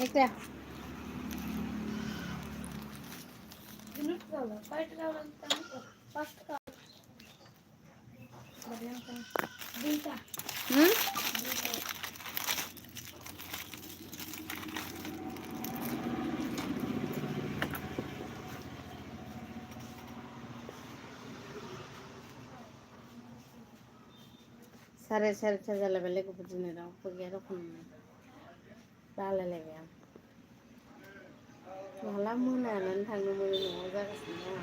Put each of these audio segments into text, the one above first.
একটা হুম सारे सारे जालाय बेलेग बिदिनो राव गैया रखम बालायलायबाय आं माला मोनानानै थांनो मोनो न'आव जागासिनो दं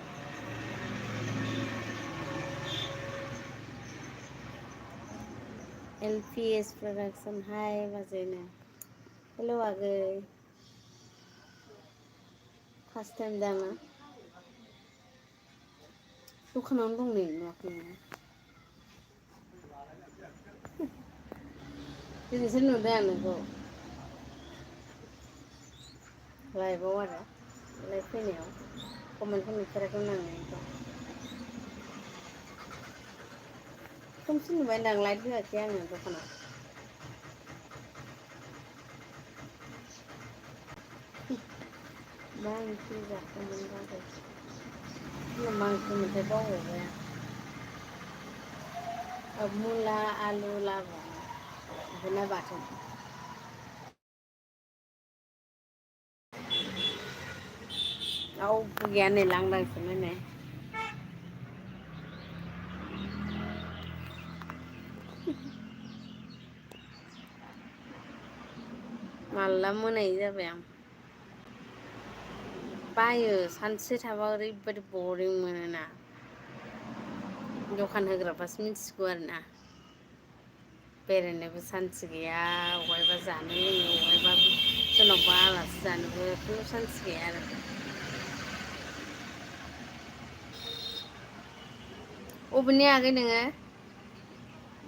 LPS Production हाय बाजैनो हेलौ आगै फार्स्ट टाइम दाना दखानावनो दं नै नुवाखै नोङो दिनैसो नुदों आं नोंखौ लाइभआव आरो लाइभ फैनायाव कमेन्टखौ नुफेराखैमोन आं नोंनिखौ खोमसि नुबायदां लाइट होआखै आङो दखानाव मा ओंख्रि जाखोमोन बाजै मा ओंख्रिमोनथाय बावबावबाय आं मुला आलु लाब्रा ओमफ्राय ना बाथोन रावबो गैया नै लांदांसो नै माला मोनायै जाबाय आं बायो सानसे थाबा ओरैबायदि बरिं मोनोना दखान होग्राफ्रासो मिथिगौ आरोना बेरायनोबो सान्थि गैया अबायबा जानो लोंनो अबायबा सोरनावबा आलासि जानोबो खुनु सान्थि गैया आरो अबेनि आगै नोङो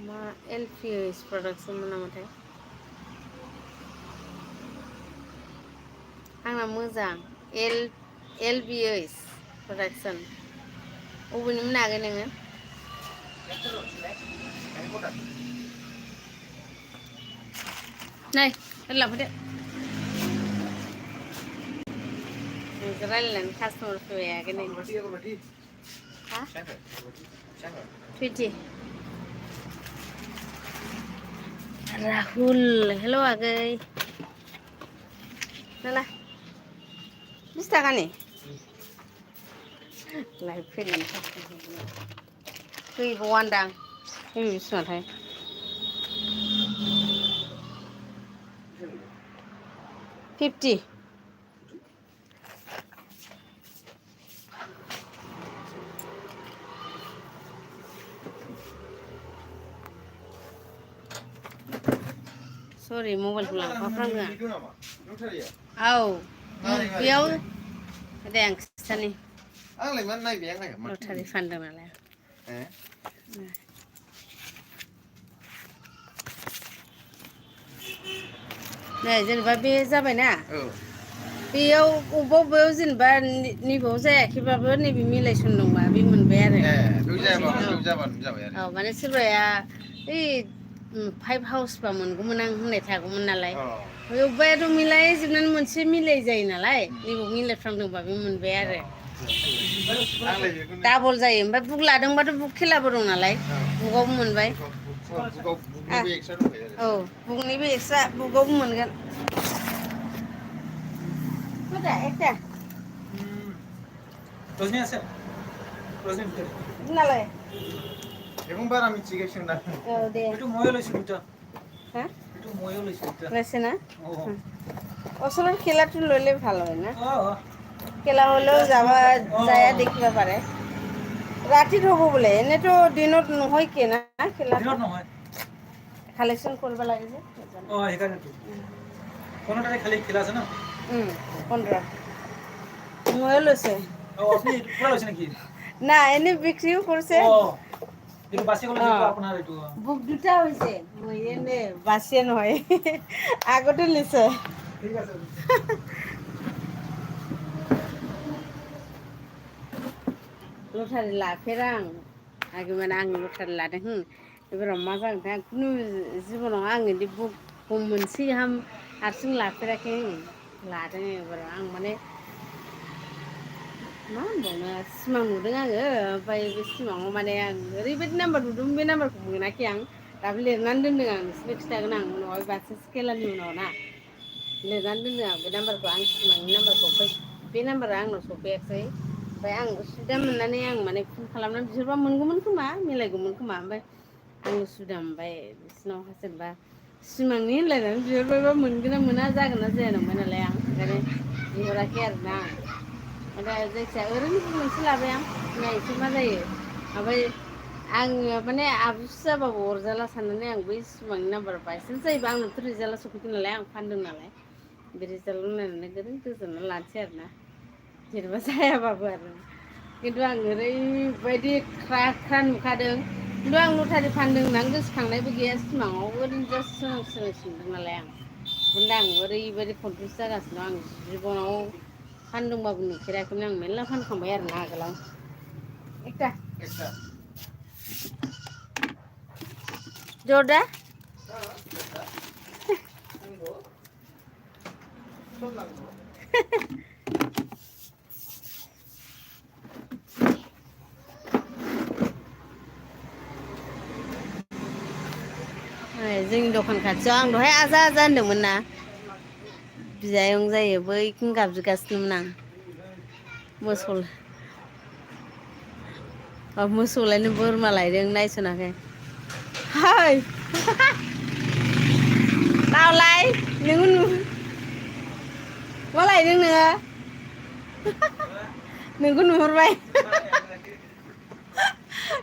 मा LPS प्रडाक्सनमोन नामाथाय आंना मोजां LBS प्रडाक्सन अबेनिमोन आगै नोङो नै ओरै लांफैदो नोंजों रायलायनानै कास्टमार फैबाय आगै नै हा 20 राहुल हेलौ आगै नाला 20 थाखानि लाइभ फैनायनि गैबावानदां बेसेबांथाय 50 सरि मबाइलखौ लांफाफ्राङो औ बेयाव दे आं खिथानि आंलाय मा नायबाय आं लटारि फानदों नालाय नै जेनेबा बे जाबायना बेयाव अबेबा अबेबायाव जेनेबा नैबेयाव जायाखैबाबो नैबे मिलायसन दंबा बे मोनबाय आरो औ माने सोरबाया ओइ 5 हाउसबा मोनगौमोन आं होननाय थागौमोन नालाय अबेबायाथ' मिलायजोबनानै मोनसे मिलाय जायो नालाय नैबाव मिलायफ्रांदोंबा बे मोनबाय आरो डाबल जायो ओमफ्राय बुक लादोंबाथ' बुक खेलाबो दं नालाय बुकआवबो मोनबाय औ बुकनिबो एक्सट्रा बुकआवबो मोनगोन একটা रजनी আছে रजनी ভিতরে নালে এবং বারা মিছিগেছন না ও দে একটু ময় লইছ দুটো হ্যাঁ একটু ময় লইছ দুটো লইছে না আসলে খেলাটা লইলে ভালো হয় না খেলা হলেও যাবা যায় দেখিবা পারে রাতি হ'ব বোলে এনেতো দিনত নহয় কি না খেলা দিনত নহয় কালেকশন কৰিব লাগে যে সেইকাৰণেতো 15 তাৰিখ খালি খেলা আছে না 15 ময়ো লৈছে আপনি পুরা লৈছে নাকি না এনে বিক্রিও করছে কিন্তু বাসি গলে যেটো আপনার এটো বুক দুটা হইছে মই এনে বাসিয়ে নহয় আগতে লিছে ঠিক আছে लटारि लाफेरा आं आगैमोन आं लटारि लादों एबाराव मा जागोनथाय आं खुनु जिबनाव आं बिदि बुक मोनसे गाहाम हारसिं लाफेराखै लादों एबार आं माने मा होनबावनो सिमां नुदों आङो ओमफ्राय बे सिमाङाव माने आं ओरैबायदि नाम्बार नुदों बे नाम्बारखौ मोनाखै आं दाबो लिरनानै दोनदों आं नोंसोरनो खिन्थागोन आं उनावहाय बांसिन खेलानि उनाव ना लिरनानै दोनदों आं बे नाम्बारखौ आं सिमांनि नाम्बारखौ ओमफ्राय बे नाम्बारा आंनाव सफैयाखै ओमफ्राय आं सुबिदा मोननानै आं माने फन खालामनानै बिहरबा मोनगौमोन खोमा मिलायगौमोन खोमा ओमफ्राय आं उसुबिदा मोनबाय बिसोरनाव जेनेबा सिमांनि होनलायनानै बिहरबायबा मोनगोन ना मोना जागोन ना जाया नंबाय नालाय आं ओंखायनो बिहराखै आरोना आं ओमफ्राय जायखिजाया ओरैनो मोनसे लाबाय आं नायनोसै मा जायो ओमफ्राय आङो माने आबुसि जाबाबो अरजाला साननानै आं बै सिमांनि नाम्बार बायसान्स जायोबा आंनाथ' रिजाल्टआ सफैगोन नालाय आं फानदों नालाय बे रिजाल्टखौ नायनानै गोजोन गोजोनना लानोसै आरोना जेनेबा जायाबाबो आरो खिन्थु आं ओरैबायदि ख्रा ख्रा नुखादों खिन्थु आं लटारि फानदों होननानै गोसोखांनायबो गैया सिमाङाव ओरैनो जास्ट सोरां सोरां सोंदों नालाय आं ओंखायनो आं ओरैबायदि कनफिउस जागासिनो आं जिबनाव फानदोंबाबो नुफेराखैमोन आं मेरला फानखांबाय आरोना आगोलाव एकथा जरदा जोंनि दखान खाथियाव आं दहाय आजा आजा होनदोंमोन ना बियायं जायो बैथिं गाबज्रिगासिनोमोन आं मोसौ लायनो बोरमा लायदों नायसनाखै है दावलाय नोङो मा लायदों नोङो नोंखौ नुहुरबाय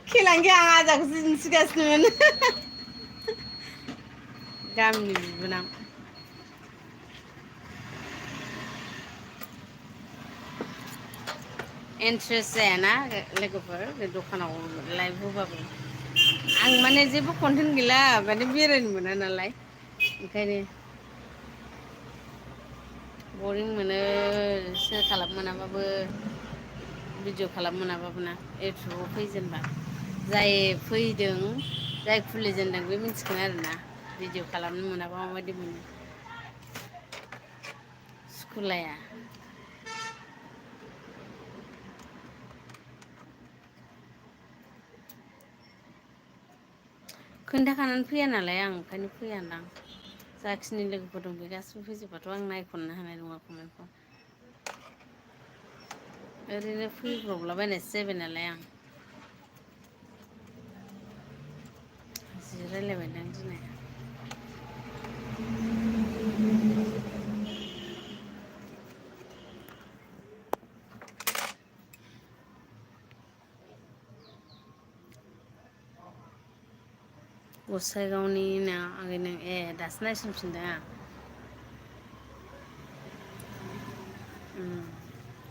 खेलानो गैया आं आजाखौसो दिन्थिगासिनोमोन गामिनि बिबोनां इन्ट्रेस्ट जायाना लोगोफोर बे दखानाव लाइभ होबाबो आं माने जेबो कन्टेन्ट गैला माने बेरायनो मोना नालाय ओंखायनो बरिं मोनो सेयार खालामनो मोनाबाबो भिडिअ खालामनो मोनाबाबो ना इउटुबाव फैजेनबा जाय फैदों जाय खुलिजेनदों बे मिथिगोन आरोना भिडिअ खालामनो मोनाबा माबायदि मोनो सुखुलाया खोन्थाखानानै फैया नालाय आं ओंखायनो फैयादां जाखिनि लोगोफोर दं बे गासिबो फैजोबबाथ' आं नायख'नो हानाय नङा कमेन्टखौ ओरैनो फैब्रबलाबायनायसो जाबाय नालाय आं जि रायज्लायबायदां दिनै गसाइगावनि ना आगै नों ए दासो नायसनफिनदों आं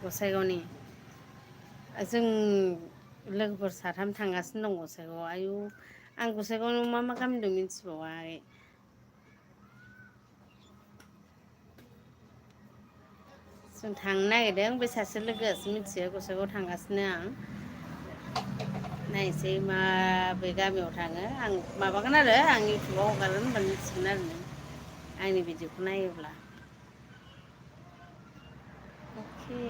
गसाइगावनि जों लोगोफोर साथाम थांगासिनो दं गसाइगावआव आयु आं गसाइगावआव मा मा गामि दं मिन्थिबावा आगै जों थांनो नागिरदों बे सासे लोगोआसो मिथियो गसाइगावआव थांगासिनो आं नायसै माबे गामियाव थाङो आं माबागोन आरो आं इउटुबाव हगारगोन होनबानो मिथिगोन आरो नों आंनि भिडिअखौ नायोब्ला अके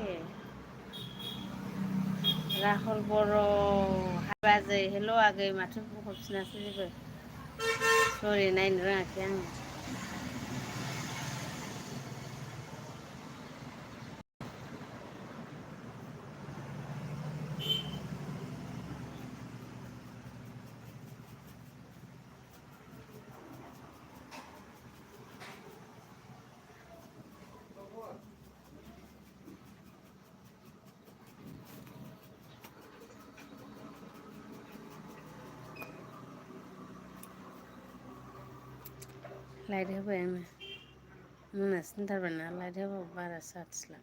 राहुल बर' हाइ बाजै हेल' आगै माथो हरफिनासै जेबो सरि नायनो रोङाखै आङो लाइट होबाय आङो मोनासिनथारबायना लाइट होबाबो बारा जाथिला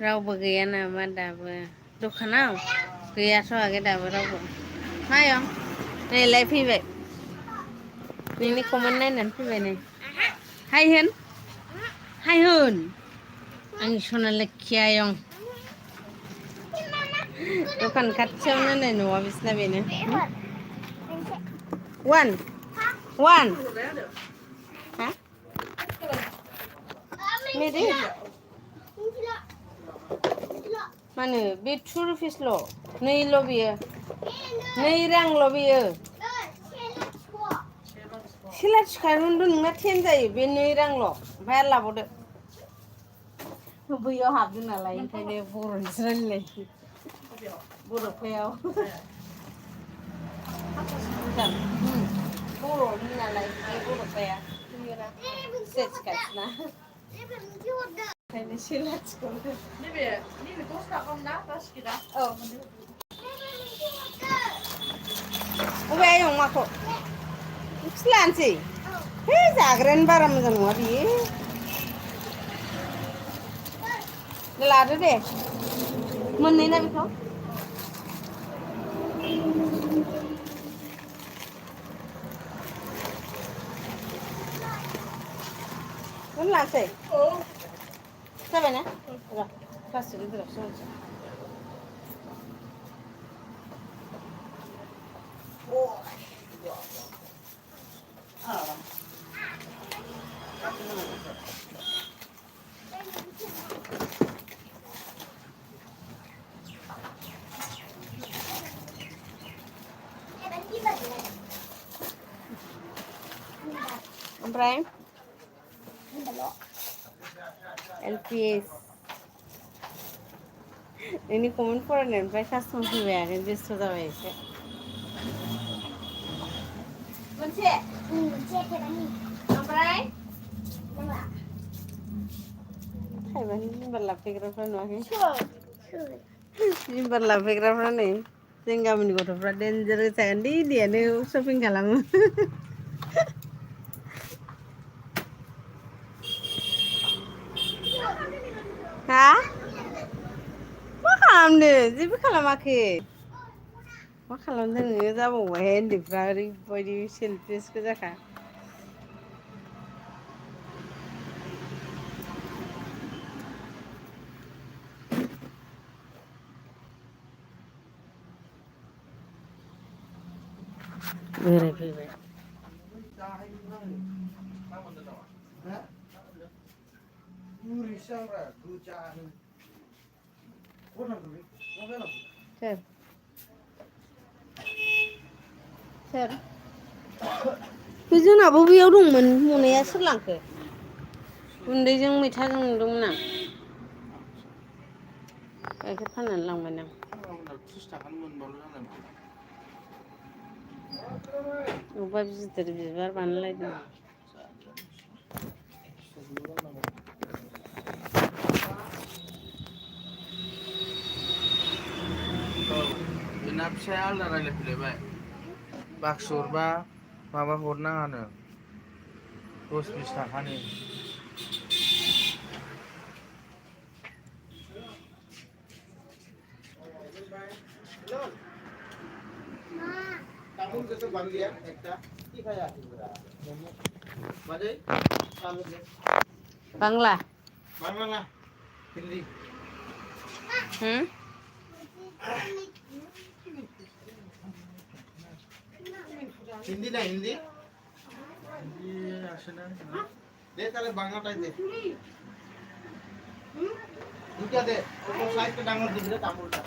रावबो गैया नामा दाबो दखानाव गैयाथ' आगै दाबो रावबो मायं नैलाय फैबाय नोंनि कमेन्ट नायनानै फैबाय नै हाय होन आंनि सना लोखि आयं दखान खाथियावनो नै न'आ बिसिना बेनो वान हा मेरे मानो बे 2 रुपिसल' नैल' बियो 2 रांल' बियो सिला थिखारनोथ' नोंना 10 जायो बे 2 रांल' ओमफ्राय आरो लाबावदो बैयाव हाबदों नालाय ओंखायनो बर'निसो रायलायो बर'फायाव बर'नि नालाय बे बर'फाया सिनायथिखासैना ओंखायनो सिला थिखारदों नैबे 10 थाखामोन ना बास्केटआ औ अबे आयं माखौ नोंखौसो लानोसै है जाग्रायानो बारा मोजां नङा बियो लादो दे मोननै ना बेखौ नों लानोसै जाबायना र' प्लास्टिक गिदिरावसो होनोसै ओमफ्राय LPS नोंनि कमेन्ट फरायनायनिफ्राय कास्टमार फैबाय आरो बेस्थ' जाबाय एसे मोनसे ओमफ्राय थाइबानि जिम्बार लाफैग्राफ्रा नुवाखै जिम्बार लाफैग्राफ्रा नै जों गामिनि गथ'फ्रा डेन्जार गोसा उन्दै उन्दैयानो शपिं खालामो हा मा खालामदों जेबो खालामाखै मा खालामदों नोङो जाबावबायहाय उन्दैफ्रा ओरैबायदि सेलफिस गोजाखा बोराय फैबाय सोर बे जोंनाबो बैयाव दंमोन मनाया सोर लांखो गुन्दैजों मैथाजों नुदोंमोन आं गाइखेर फाननानै लांबाय आं 30 थाखानि मोनबाल' जानाय अबेबा गिदिर बिबार बानायलायदों बेना फिसाया आलदा रायलायफैलायबाय बाक्सु हरबा माबा हरनाङानो 10-20 थाखानि बांला बांला हिंदी हिंदी ना हिंदी दे ताले बांलाটাই दे দুটা দে সাইজটা ডাঙর দিবি রে তামুলটা